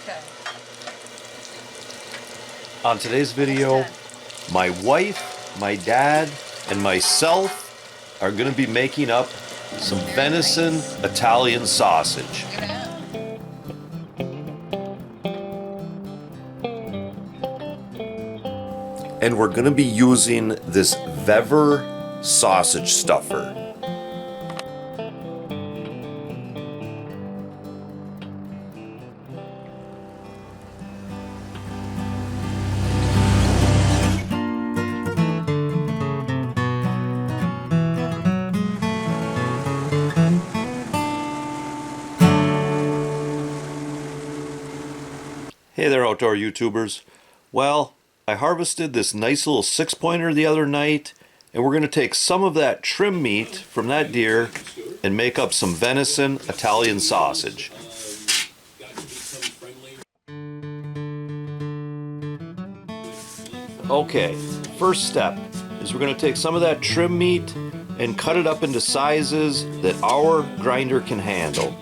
Okay. On today's video, my wife, my dad, and myself are going to be making up some venison Italian sausage. And we're going to be using this VEVOR sausage stuffer. Hey there, outdoor YouTubers. Well, I harvested this nice little 6-pointer the other night, and we're going to take some of that trim meat from that deer and make up some venison Italian sausage. Okay, first step is we're going to take some of that trim meat and cut it up into sizes that our grinder can handle.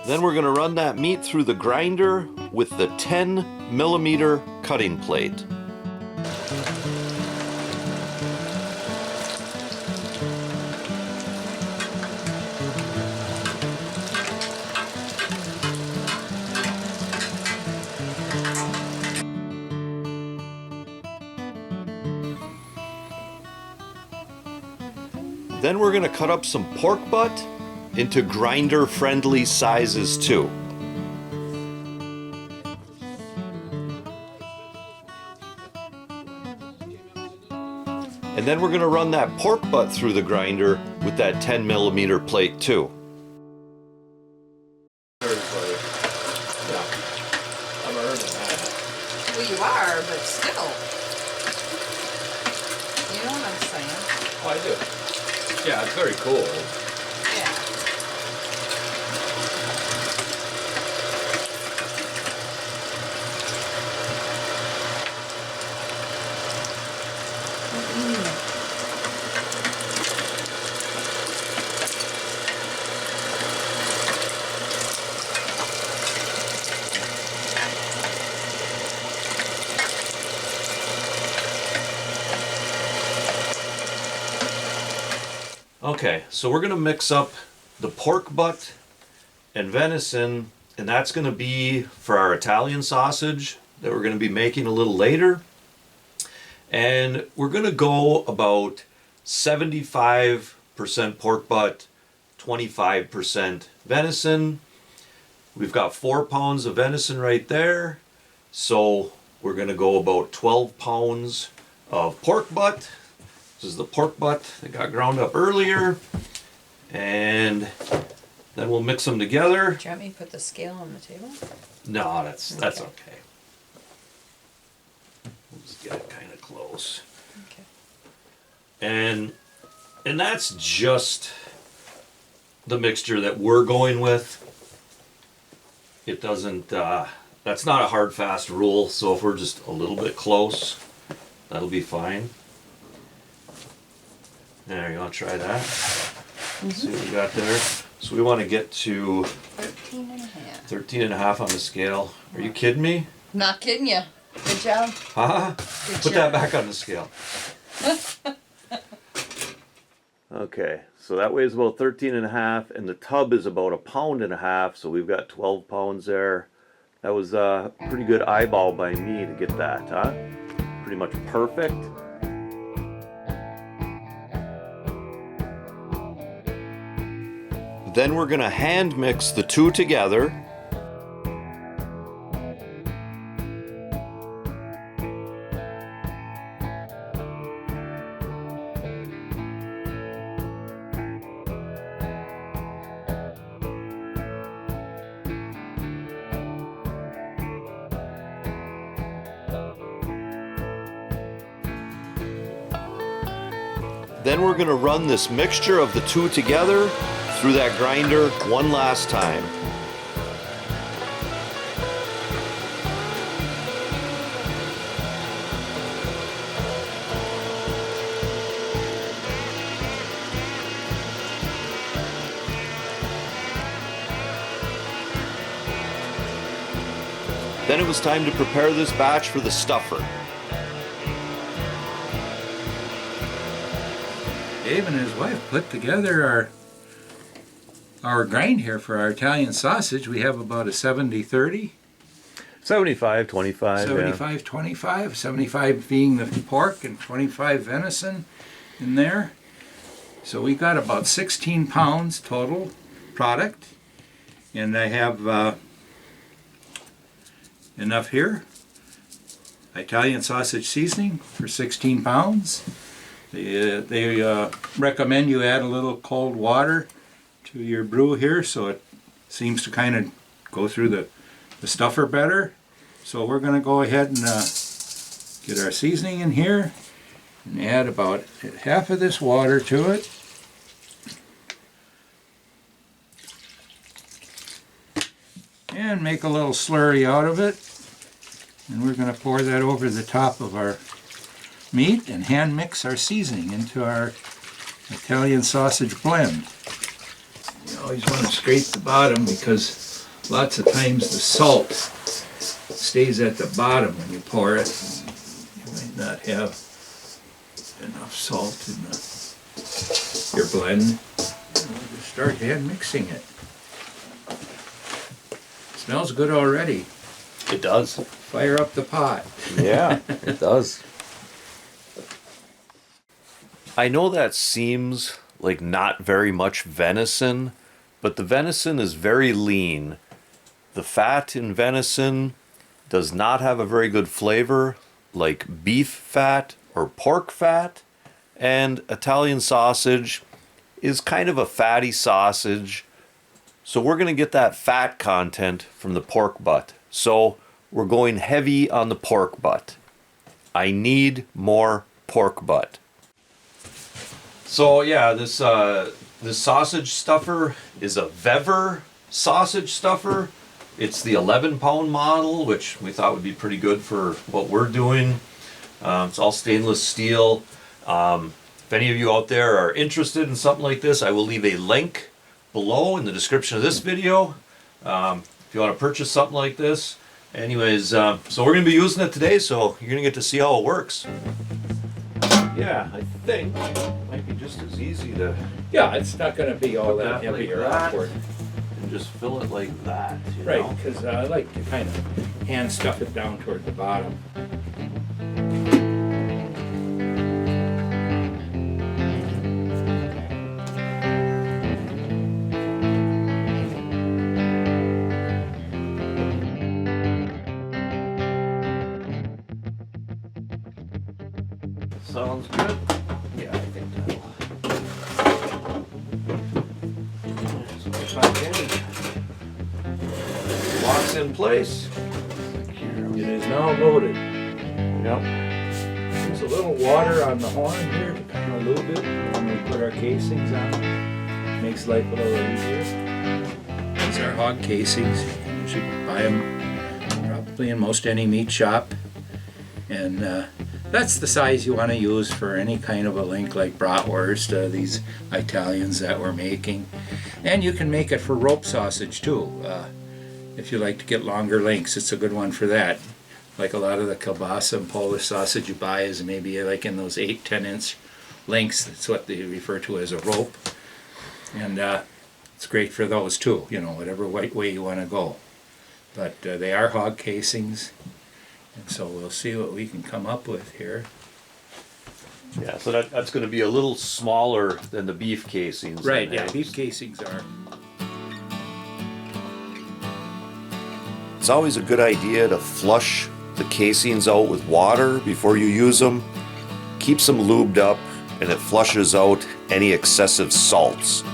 Then we're going to run that meat through the grinder with the 10mm cutting plate. Then we're going to cut up some pork butt into grinder-friendly sizes too. And then we're going to run that pork butt through the grinder with that 10mm plate too. Yeah, I'm earning that. Well, you are, but still. You know what I'm saying? Oh, I do. Yeah, it's very cool. Yeah. Okay, so we're going to mix up the pork butt and venison, and that's going to be for our Italian sausage that we're going to be making a little later. And we're going to go about 75% pork butt, 25% venison. We've got 4 pounds of venison right there, so we're going to go about 12 pounds of pork butt. This is the pork butt that got ground up earlier, and then we'll mix them together. Do you want me to put the scale on the table? No, that's okay. We'll just get it kind of close. Okay. And that's just the mixture that we're going with. It doesn't, that's not a hard fast rule, so if we're just a little bit close, that'll be fine. There, you want to try that? See what we got there. So we want to get to 13.5. 13.5 on the scale. Are you kidding me? Not kidding you. Good job. Huh? Put that back on the scale. Okay, so that weighs about 13.5, and the tub is about 1.5 pounds, so we've got 12 pounds there. That was a pretty good eyeball by me to get that, huh? Pretty much perfect. Then we're going to hand mix the two together. Then we're going to run this mixture of the two together through that grinder one last time. Then it was time to prepare this batch for the stuffer. Dave and his wife put together our grind here for our Italian sausage. We have about a 70-30. 75-25. 75-25, 75 being the pork and 25 venison in there. So we got about 16 pounds total product. And I have enough here. Italian sausage seasoning for 16 pounds. They recommend you add a little cold water to your brew here so it seems to kind of go through the stuffer better. So we're going to go ahead and get our seasoning in here and add about half of this water to it. And make a little slurry out of it. And we're going to pour that over the top of our meat and hand mix our seasoning into our Italian sausage blend. You always want to scrape the bottom because lots of times the salt stays at the bottom when you pour it. You might not have enough salt in your blend. And we'll just start hand mixing it. Smells good already. It does. Fire up the pot. Yeah, it does. I know that seems like not very much venison, but the venison is very lean. The fat in venison does not have a very good flavor like beef fat or pork fat, and Italian sausage is kind of a fatty sausage. So we're going to get that fat content from the pork butt. So we're going heavy on the pork butt. I need more pork butt. So yeah, this sausage stuffer is a VEVOR sausage stuffer. It's the 11-pound model, which we thought would be pretty good for what we're doing. It's all stainless steel. If any of you out there are interested in something like this, I will leave a link below in the description of this video if you want to purchase something like this. Anyways, so we're going to be using it today, so you're going to get to see how it works. Yeah, I think it might be just as easy to Yeah, it's not going to be all that heavy or awkward. and just fill it like that, you Right, know? because I like to kind of hand stuff it down toward the bottom. Sounds good. Yeah, I think that'll. So if I can, locks in place. It is now loaded. Yep. There's a little water on the horn here to kind of lube it when we put our casings on. Makes life a little easier. These are hog casings. You should buy them probably in most any meat shop. And that's the size you want to use for any kind of a link like bratwurst, these Italians that we're making. And you can make it for rope sausage too. If you like to get longer links, it's a good one for that. Like a lot of the kielbasa and Polish sausage you buy is maybe like in those 8-10 inch links. That's what they refer to as a rope. And it's great for those too, you know, whatever way you want to go. But they are hog casings. And so we'll see what we can come up with here. Yeah, so that's going to be a little smaller than the beef casings. Right, and yeah, that. beef casings are. It's always a good idea to flush the casings out with water before you use them. Keeps them lubed up and it flushes out any excessive salts.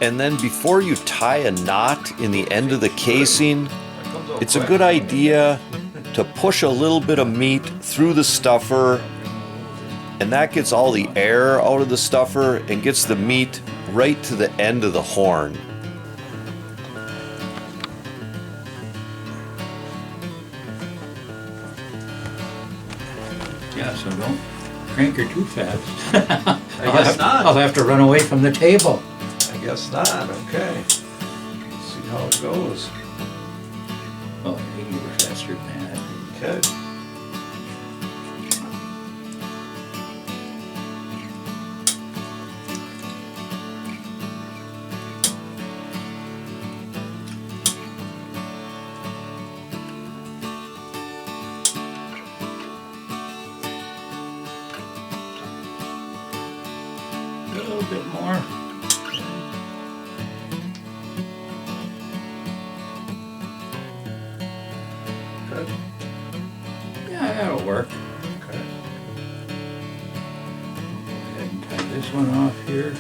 And then before you tie a knot in the end of the casing, it's a good idea to push a little bit of meat through the stuffer, and that gets all the air out of the stuffer and gets the meat right to the end of the horn. so don't crank her too fast. I guess not. I'll have to run away from the table. I guess not. Okay. Let's see how it goes. Oh, I think you were faster than that. Okay. A little bit more. Good. Yeah, that'll work. Okay. Go ahead and tie this one off here.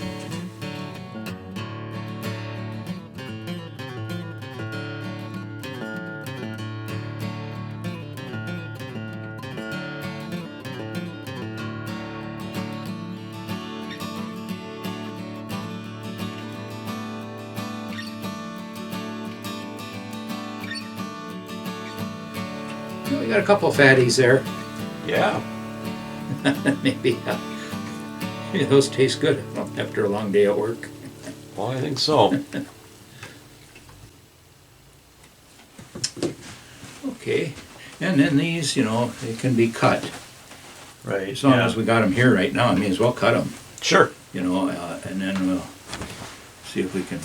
Well, we got a couple fatties there. Yeah. Maybe those taste good after a long day at work. Well, I think so. Okay, and then these, they can be cut. Right. As long as we got them here right now, I may as well cut them, Sure. and then we'll see if we can.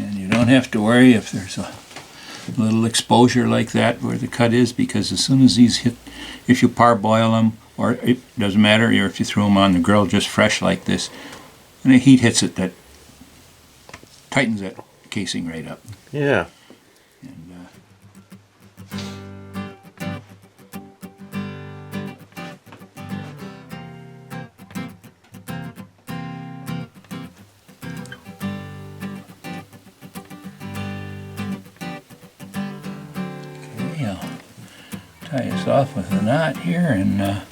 And you don't have to worry if there's a little exposure like that where the cut is, because as soon as these hit, if you parboil them, or it doesn't matter, or if you throw them on the grill just fresh like this, and the heat hits it, that tightens that casing right up. Yeah. And, okay, I'll tie this off with a knot here, and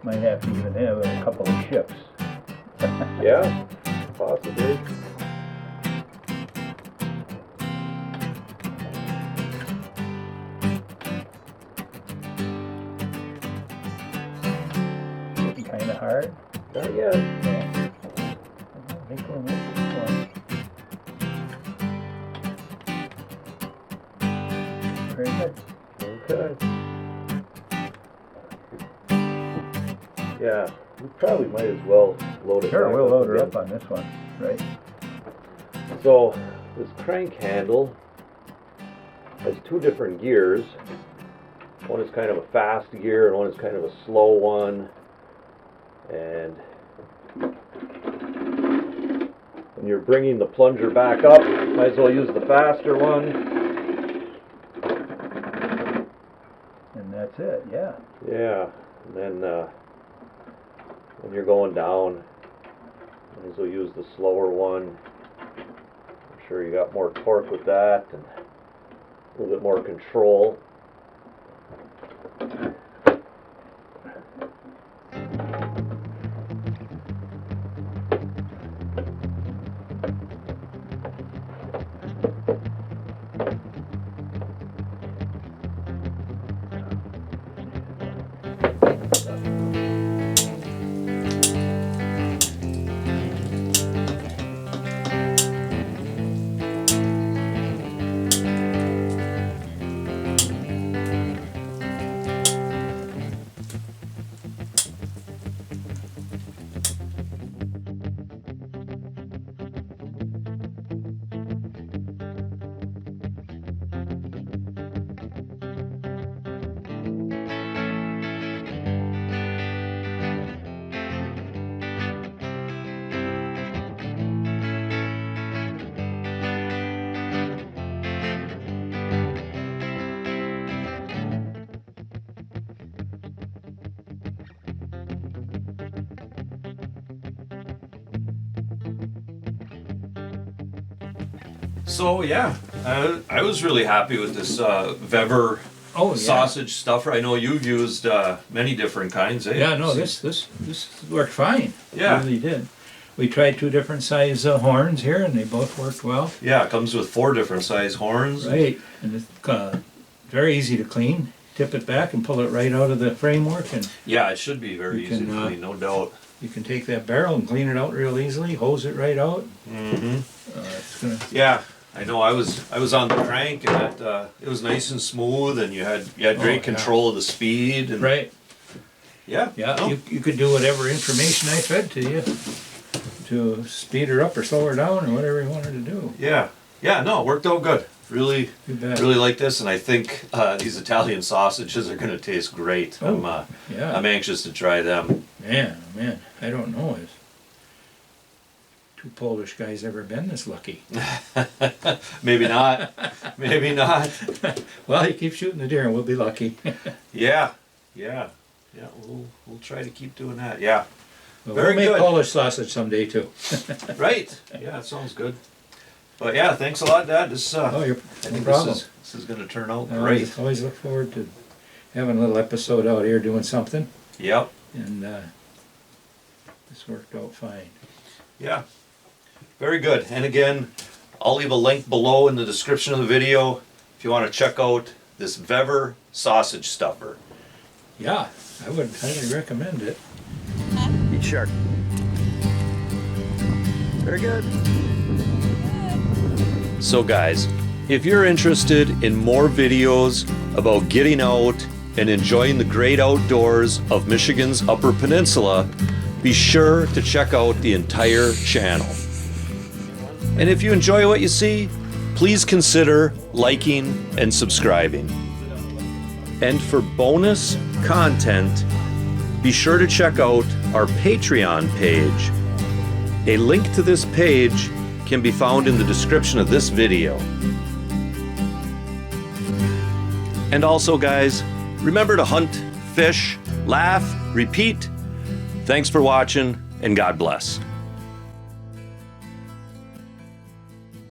might have to even have a couple of ships. Yeah. Possibly. Getting kind of hard. Not yet. I think we'll make this one. Very good. Okay. Yeah. We probably might as well load it. Sure, back we'll up load her again. up on this one, right? So this crank handle has two different gears. One is kind of a fast gear and one is kind of a slow one. And when you're bringing the plunger back up, might as well use the faster one. And that's it, yeah. Yeah, and then when you're going down, might as well use the slower one. I'm sure you got more torque with that and a little bit more control. So yeah, I was really happy with this VEVOR Oh, yeah. sausage stuffer. I know you've used many different kinds, eh? Yeah, no, this worked fine. Yeah. It really did. We tried 2 different size horns here, and they both worked well. Yeah, it comes with 4 different size horns. Right, and it's very easy to clean. Tip it back and pull it right out of the framework, and Yeah, it should be very You easy can, to clean, no doubt. you can take that barrel and clean it out real easily, hose it right out. Mm-hmm. It's gonna, Yeah, I know. I was on the crank, and that it was nice and smooth, and you had great Oh, yeah. control of the speed. And right, Yeah. yeah, no, you could do whatever information I fed to you to speed her up or slow her down or whatever you wanted to do. Yeah. Yeah. No, it worked out good. Really, You bet. really like this, and I think these Italian sausages are going to taste great. Oh, yeah. I'm anxious to try them. Man, I don't know. Has 2 Polish guys ever been this lucky? Maybe not. Maybe not. Well, you keep shooting the deer and we'll be lucky. Yeah. Yeah. Yeah. We'll try to keep doing that. Yeah. Well, Very we'll make good. Polish sausage someday too. Right. Yeah, that sounds good. But yeah, thanks a lot, Dad. This Oh, you're I no think problem. this is going to turn out I great. always look forward to having a little episode out here doing something, Yep. and this worked out fine. Yeah. Very good. And again, I'll leave a link below in the description of the video if you want to check out this VEVOR sausage stuffer. Yeah, I would highly recommend it. Eat shark. Very good. So guys, if you're interested in more videos about getting out and enjoying the great outdoors of Michigan's Upper Peninsula, be sure to check out the entire channel. And if you enjoy what you see, please consider liking and subscribing. And for bonus content, be sure to check out our Patreon page. A link to this page can be found in the description of this video. And also guys, remember to hunt, fish, laugh, repeat. Thanks for watching, and God bless.